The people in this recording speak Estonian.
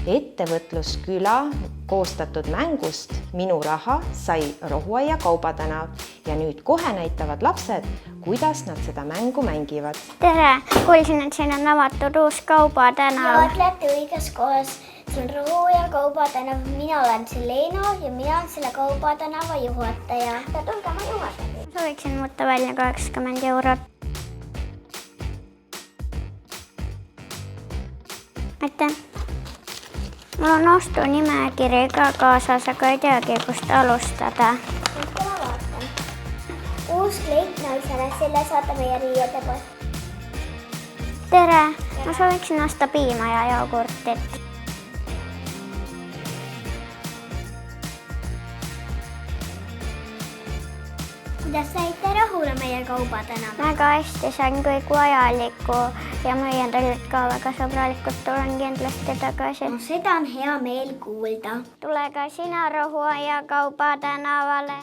Ettevõtlusküla koostatud mängust Minu raha sai Rohuaia Kaubatänav ja nüüd kohe näitavad lapsed, kuidas nad seda mängu mängivad. Tere! Kuulsin, et siin on avatud uus Kaubatänav. Ja olete õiges kohas. See on Rohuaia Kaubatänav. Mina olen Selena ja mina olen selle Kaubatänava juhataja. Ja tulge ma juhataja. Sooviksin võtta välja 80 eurot. Aitäh! Mul on ostunimekiri ka kaasas, aga ei teagi, kust alustada. Nüüd ma vaatan. Uus kleit naisele, selle saate meie riiedepoest. Tere! Ma sooviksin osta piima ja jogurtit. Kuidas saite rahule meie Kaubatänava? Väga hästi, sain kõik vajalikku ja müüjad olid ka väga sõbralikud. Tulen kindlasti tagasi. No, seda on hea meel kuulda. Tule ka sina Rohuaia Kaubatänavale.